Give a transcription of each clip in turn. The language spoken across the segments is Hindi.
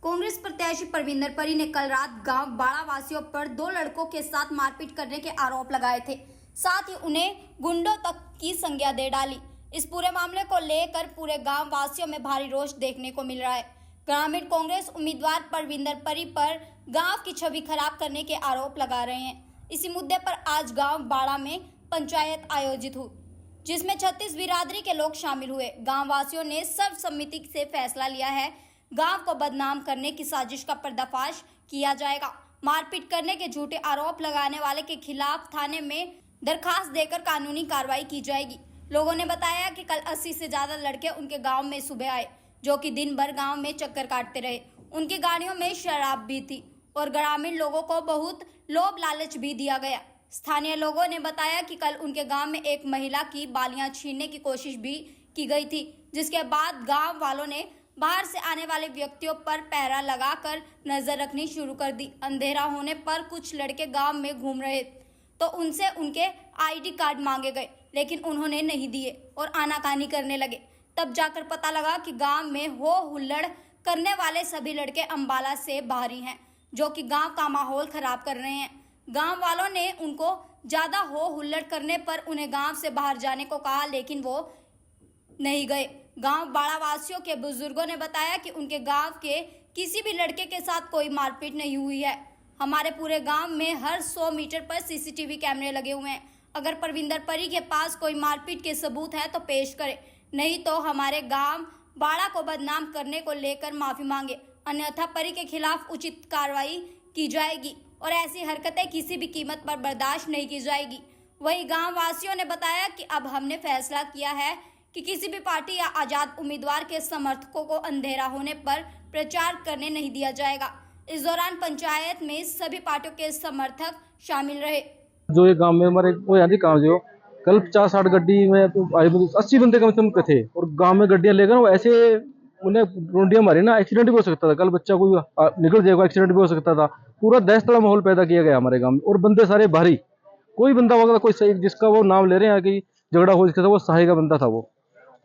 कांग्रेस प्रत्याशी परविंदर परी ने कल रात गांव बाड़ा वासियों पर 2 लड़कों के साथ मारपीट करने के आरोप लगाए थे। साथ ही उन्हें गुंडों तक की संज्ञा दे डाली। इस पूरे मामले को लेकर पूरे गांव वासियों में भारी रोष देखने को मिल रहा है। ग्रामीण कांग्रेस उम्मीदवार परविंदर परी पर गांव की छवि खराब करने के आरोप लगा रहे हैं। इसी मुद्दे पर आज गांव बाड़ा में पंचायत आयोजित हुई, जिसमें 36 बिरादरी के लोग शामिल हुए। गांव वासियों ने सर्वसम्मति से फैसला लिया है, गांव को बदनाम करने की साजिश का पर्दाफाश किया जाएगा। मारपीट करने के झूठे आरोप लगाने वाले के खिलाफ थाने में दरखास्त देकर कानूनी कार्रवाई की जाएगी। लोगों ने बताया कि कल 80 से ज्यादा लड़के उनके गांव में सुबह आए, जो कि दिन भर गांव में चक्कर काटते रहे। उनकी गाड़ियों में शराब भी थी और ग्रामीण लोगों को बहुत लोभ लालच भी दिया गया। स्थानीय लोगों ने बताया कि कल उनके गांव में एक महिला की बालियां छीनने की कोशिश भी की गई थी, जिसके बाद गांव वालों ने बाहर से आने वाले व्यक्तियों पर पहरा लगाकर नजर रखनी शुरू कर दी। अंधेरा होने पर कुछ लड़के गांव में घूम रहे तो उनसे उनके आईडी कार्ड मांगे गए, लेकिन उन्होंने नहीं दिए और आनाकानी करने लगे। तब जाकर पता लगा कि गांव में हो हुल्लड़ करने वाले सभी लड़के अंबाला से बाहरी हैं, जो कि गांव का माहौल खराब कर रहे हैं। गांव वालों ने उनको ज्यादा हो हुल्लड़ करने पर उन्हें गांव से बाहर जाने को कहा, लेकिन वो नहीं गए। गांव बाड़ा वासियों के बुजुर्गों ने बताया कि उनके गांव के किसी भी लड़के के साथ कोई मारपीट नहीं हुई है। हमारे पूरे गांव में हर 100 मीटर पर सीसीटीवी कैमरे लगे हुए हैं। अगर परविंदर परी के पास कोई मारपीट के सबूत है तो पेश करे, नहीं तो हमारे गांव बाड़ा को बदनाम करने को लेकर माफी मांगे, अन्यथा परी के खिलाफ उचित कार्रवाई की जाएगी और ऐसी हरकतें किसी भी कीमत पर बर्दाश्त नहीं की जाएगी। वहीं गांव वासियों ने बताया कि अब हमने फैसला किया है कि किसी भी पार्टी या आजाद उम्मीदवार के समर्थकों को अंधेरा होने पर प्रचार करने नहीं दिया जाएगा। इस दौरान पंचायत में सभी पार्टियों के समर्थक शामिल रहे। जो ये गांव में हमारे वो यहाँ काम जो कल 50-60 गड्डी में तो 80 बंदे कम से कम थे और गांव में गड्डियां लेकर वो ऐसे उन्हें रोंडियां मारी ना, एक्सीडेंट भी हो सकता था। कल बच्चा कोई निकल जाएगा, एक्सीडेंट भी हो सकता था। पूरा दहशत वाला माहौल पैदा किया गया हमारे गांव में और बंदे सारे भारी। कोई बंदा वगैरह कोई सही जिसका वो नाम ले रहे हैं कि झगड़ा हो जिसका, वो सहाय का बंदा था। वो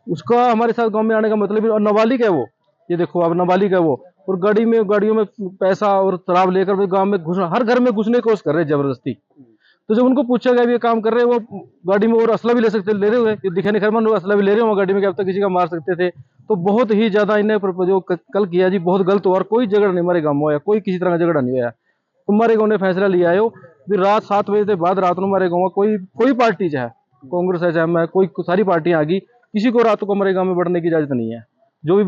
उसका हमारे साथ गांव में आने का मतलब, और नाबालिग है वो, ये देखो आप, नाबालिग है वो, और गाड़ियों में पैसा और शराब लेकर गांव में घुस, हर घर में घुसने की कोशिश कर रहे हैं जबरदस्ती। तो जब उनको पूछा गया ये काम कर रहे हैं, वो गाड़ी में और असला भी ले रहे हुए, दिखे नहीं खैरमन असला भी ले रहे हो गाड़ी में, क्या अब तक किसी का मार सकते थे। तो बहुत ही ज्यादा इन्हें जो कल किया जी, बहुत गलत हुआ। और कोई झगड़ा नहीं हमारे गाँव में हुआ, कोई किसी तरह का झगड़ा नहीं हुआ। हमारे गाँव ने फैसला लिया है फिर रात 7 बजे के बाद रात में हमारे गाँव में कोई पार्टी चाहे कांग्रेस है चाहे मैं, कोई सारी पार्टियां आ गई, किसी को रात को हमारे गाँव में बढ़ने की इजाजत नहीं है। जो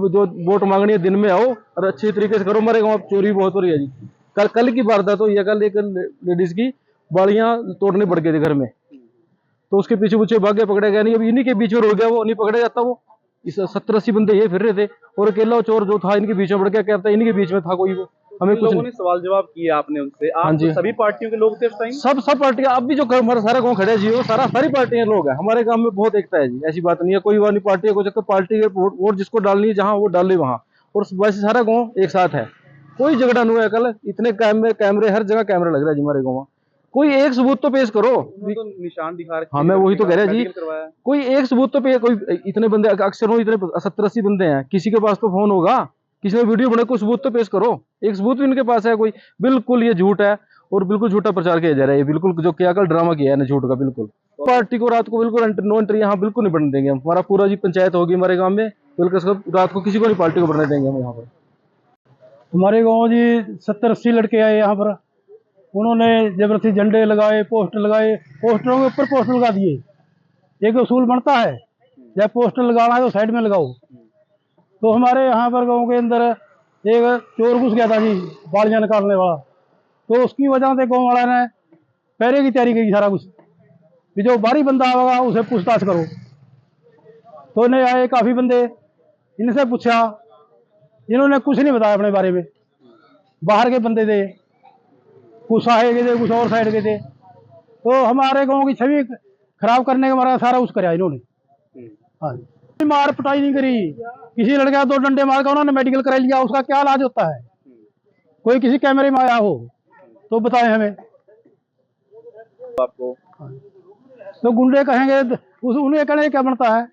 वोट मांगनी है दिन में आओ और अच्छी तरीके से करो। हमारे गाँव चोरी बहुत हो रही है जी। कल की वारदात हुई है, कल एक लेडीज की बाड़ियां तोड़ने पड़ गए थे घर में, तो उसके पीछे भागे, पकड़ा गया नहीं। अब इन्हीं के बीच में रुक गया, वो नहीं पकड़ा जाता। वो इस 70-80 बंदे ये फिर रहे थे और अकेला चोर जो था इनके बीच में पड़ गया, क्या पता इन्हीं के बीच में था कोई। वो हमें कुछ लोगों ने सवाल जवाब किया आपने उनसे, आप तो सभी पार्टियों के लोग थे उस टाइम? सब पार्टियां, अब भी जो हमारा सारा गाँव खड़े जी, वो सारी पार्टियां लोग हैं। हमारे गाँव में बहुत एकता है जी, ऐसी बात नहीं है। कोई वाली पार्टी को चक्कर, पार्टी के वोट जिसको डालनी है जहाँ वो डाले वहाँ, और वैसे सारा गाँव एक साथ है। कोई झगड़ा नहीं हुआ। कल इतने कैमरे हर जगह कैमरे लग रहा है जी हमारे गाँव में। कोई एक सबूत तो पेश करो। तो निशान दिखा रहे। हाँ, मैं वही तो कह रहा जी, कोई एक सबूत तो पे, कोई इतने बंदे अक्सर हो, इतने 70-80 बंदे हैं, किसी के पास तो फोन होगा, किसी ने वीडियो बना, कोई सबूत तो पेश करो। एक सबूत भी इनके पास है कोई? बिल्कुल ये झूठ है और बिल्कुल झूठा प्रचार किया जा रहा है। बिल्कुल जो क्या कल ड्रामा किया है ना झूठ का, बिल्कुल। पार्टी को रात को बिल्कुल नो एंट्री यहाँ बिल्कुल नहीं बढ़ने देंगे हम। हमारा पूरा जी पंचायत होगी हमारे गाँव में, बिल्कुल रात को किसी को नहीं पार्टी को बढ़ने देंगे हम यहाँ पर। हमारे गाँव जी 70-80 लड़के आए यहाँ पर, उन्होंने जबरदस्ती झंडे लगाए, पोस्टर लगाए, पोस्टरों के ऊपर पोस्टर लगा दिए। एक उसूल बनता है, जब पोस्टर लगाना है तो साइड में लगाओ। तो हमारे यहाँ पर गांव के अंदर एक चोर घुस गया था जी, बालियां निकालने वाला। तो उसकी वजह से गांव वाला ने पहरे की तैयारी की सारा कुछ, कि जो बाहरी बंदा आएगा उसे पूछताछ करो। तो इन्हें आए काफ़ी बंदे, इनसे पूछा, इन्होंने कुछ नहीं बताया अपने बारे में। बाहर के बंदे थे, कुछ साइड के थे, कुछ और साइड के थे। तो हमारे गांव की छवि खराब करने का हमारा सारा कुछ कराया इन्होंने। हाँ, मार पिटाई नहीं करी, किसी लड़के का 2 डंडे मार कर उन्होंने मेडिकल करा लिया। उसका क्या इलाज होता है? कोई किसी कैमरे में आया हो तो बताएं हमें। आपको तो गुंडे कहेंगे, उन्हें कहने क्या बनता है?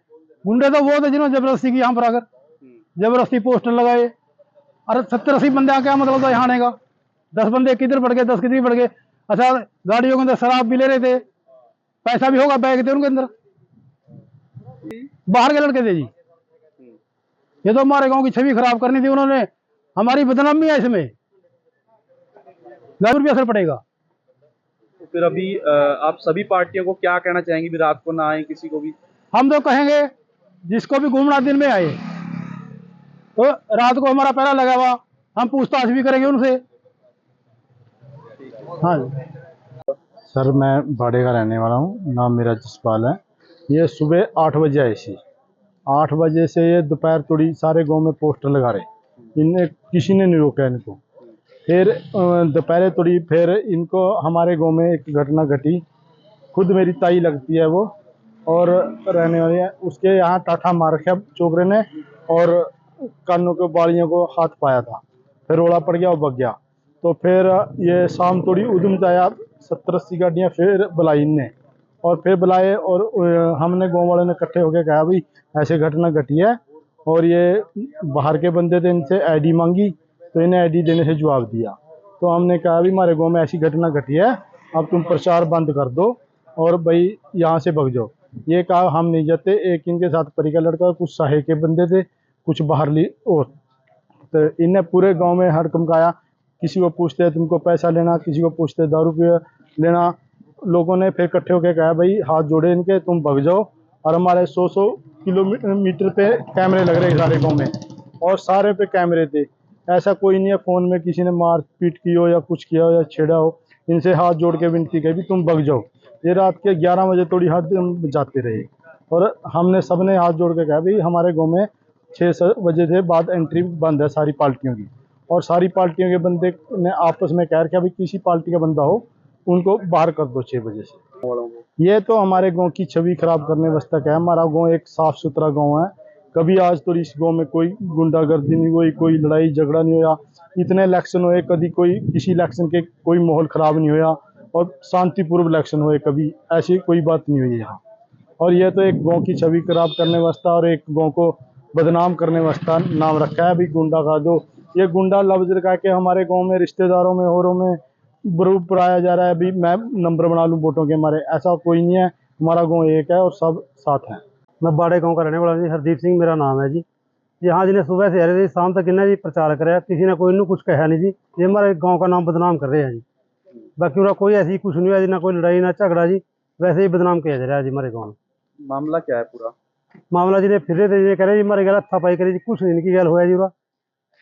गुंडे तो वो थे जिन्होंने जबरदस्ती की यहाँ पर आकर, जबरदस्ती पोस्टर लगाए, अरे 70-80 बंदे आ क्या मतलब तो यहाँ आने का? 10 बंदे किधर बढ़ गए, 10 किधर बढ़ गए। अच्छा, गाड़ियों के अंदर शराब भी ले रहे थे, पैसा भी होगा बैग थे उनके अंदर, बाहर के लड़के थे जी। ये तो हमारे गांव की छवि खराब करनी थी उन्होंने, हमारी बदनामी है इसमें, जरूर भी असर पड़ेगा। तो फिर अभी आप सभी पार्टियों को क्या कहना चाहेंगे भी रात को ना आए किसी को भी? हम तो कहेंगे जिसको भी घूमना दिन में आए, तो रात को हमारा पहरा लगा हुआ, हम पूछताछ भी करेंगे उनसे। हाँ सर, मैं भाड़े का रहने वाला हूँ, नाम मेरा जसपाल है। ये सुबह 8 बजे आए थे, 8 बजे से ये दोपहर थोड़ी सारे गांव में पोस्टर लगा रहे, इन्हें किसी ने नहीं रोका इनको। फिर दोपहर थोड़ी फिर इनको हमारे गांव में एक घटना घटी, खुद मेरी ताई लगती है वो और रहने वाली है, उसके यहाँ टाठा मार रखा चोकरे ने और कानों के बालियों को हाथ पाया था, फिर रोड़ा पड़ गया और भग गया। तो फिर ये शाम थोड़ी उधम आया, 70-80 गाड़ियाँ फिर बुलाई इनने और फिर बुलाए और हमने गांव वाले ने इकट्ठे होकर कहा भाई ऐसे घटना घटी है और ये बाहर के बंदे थे, इनसे आईडी मांगी तो इन्हें आईडी देने से जवाब दिया। तो हमने कहा भी हमारे गांव में ऐसी घटना घटी है, अब तुम प्रचार बंद कर दो और भाई यहाँ से भग जाओ। ये कहा हम नहीं जाते। एक इनके साथ परी का लड़का, कुछ साहे के बंदे थे, कुछ बाहरली और, तो इन्हें पूरे गांव में हड़कंपाया, किसी को पूछते तुमको पैसा लेना, किसी को पूछते दारू पी लेना। लोगों ने फिर इकट्ठे होकर कहा भाई हाथ जोड़े इनके, तुम भग जाओ। और हमारे 100 किलोमीटर पे कैमरे लग रहे सारे गांव में और सारे पे कैमरे थे, ऐसा कोई नहीं है फ़ोन में किसी ने मार पीट की हो या कुछ किया हो या छेड़ा हो। इनसे हाथ जोड़ के विनती की भी तुम भग जाओ। ये रात के 11 बजे थोड़ी हद जाते रहे और हमने सबने हाथ जोड़ के कहा भाई हमारे गाँव में 6 बजे से बाद एंट्री बंद है सारी पार्टियों की, और सारी पार्टियों के बंदे ने आपस में कह रखा भाई किसी पार्टी का बंदा हो उनको बाहर कर दो 6 बजे से। ये तो हमारे गांव की छवि खराब करने वास्ते क्या है। हमारा गांव एक साफ सुथरा गांव है, कभी आज तो इस गांव में कोई गुंडागर्दी नहीं हुई, कोई लड़ाई झगड़ा नहीं हुआ। इतने इलेक्शन हुए, कभी कोई किसी इलेक्शन के कोई माहौल खराब नहीं हुआ और शांतिपूर्व इलेक्शन हुए, कभी ऐसी कोई बात नहीं हुई यहाँ। और ये तो एक गाँव की छवि खराब करने वास्ते और एक गाँव को बदनाम करने वास्ते नाम रखा है अभी गुंडा का। जो ये गुंडा लफ्ज रखा के हमारे गांव में रिश्तेदारों में औरों में बरूप पढ़ाया जा रहा है, अभी मैं नंबर बना लूं वोटों के हमारे, ऐसा कोई नहीं है। हमारा गांव एक है और सब साथ हैं। मैं बाड़े गांव का रहने वाला जी, हरदीप सिंह मेरा नाम है जी। यहाँ जिन्हें सुबह से आ रहे थे शाम तक इन्हें जी प्रचार कराया, किसी ने कोई इन्हों कुछ कहा नहीं जी। ये हमारे गांव का नाम बदनाम कर रहे हैं जी। बाकी पूरा कोई ऐसी कुछ नहीं हुआ जी, ना कोई लड़ाई ना झगड़ा जी, वैसे ही बदनाम किया जा रहा है जी हमारे गाँव में। मामला क्या है पूरा? मामला जी ने फिर रहे थे, ये कह रहे जी हमारे गलत थापाई करी जी, कुछ नहीं इनकी गल हुआ जी। पूरा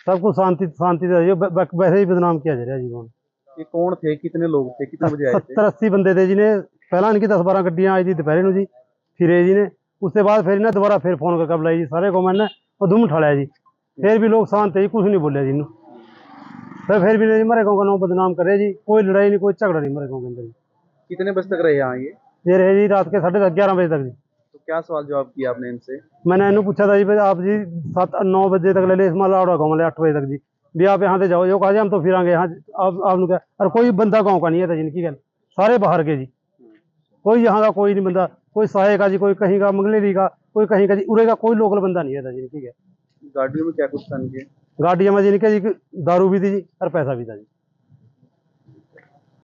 सब कुछ शांति से वैसे ही बदनाम किया जा रहा है जी गाँव। ये कौन थे, कितने लोग थे, कितने बजे आए थे? 70-80 बंदे थे जी ने, पहला इनकी 10-12 गड्डियाँ आई थी दोपहर जी, फिर जी ने उसके बाद फिर इन्हें दोबारा फिर फोन करके बुलाई जी सारे गाँव में और धूम उठाया जी। फिर भी लोग शांत थे जी, कुछ नहीं बोले जी। फिर भी नहीं, हमारे गाँव का नाम बदनाम करे जी, कोई लड़ाई नहीं कोई झगड़ा नहीं हमारे गाँव के अंदर। कितने बजे तक रहे यहाँ ये रहे जी रात के 11:30 बजे तक जी। तो क्या सवाल जवाब किया आपने इनसे? मैंने इन्हों पूछा था जी भाई आप जी 7-9 बजे तक ले ले इसमें लाड़ा गाँव में 8 बजे तक जी भी आप यहाँ से जाओ। जो कहा जी हम तो फिर आएंगे यहाँ आप क्या, और कोई बंदा गाँव का नहीं है था जिनकी गल, सारे बाहर के जी। कोई यहाँ का कोई नहीं बंदा, कोई साहे का जी, कोई कहीं का मंगलेरी का, कोई कहीं का जी, उरे का कोई लोकल बंदा नहीं है था जिनकी गल। गाड़ियों में क्या कुछ था इनके? गाड़ियों में जिनके जी दारू भी थी जी और पैसा भी था जी।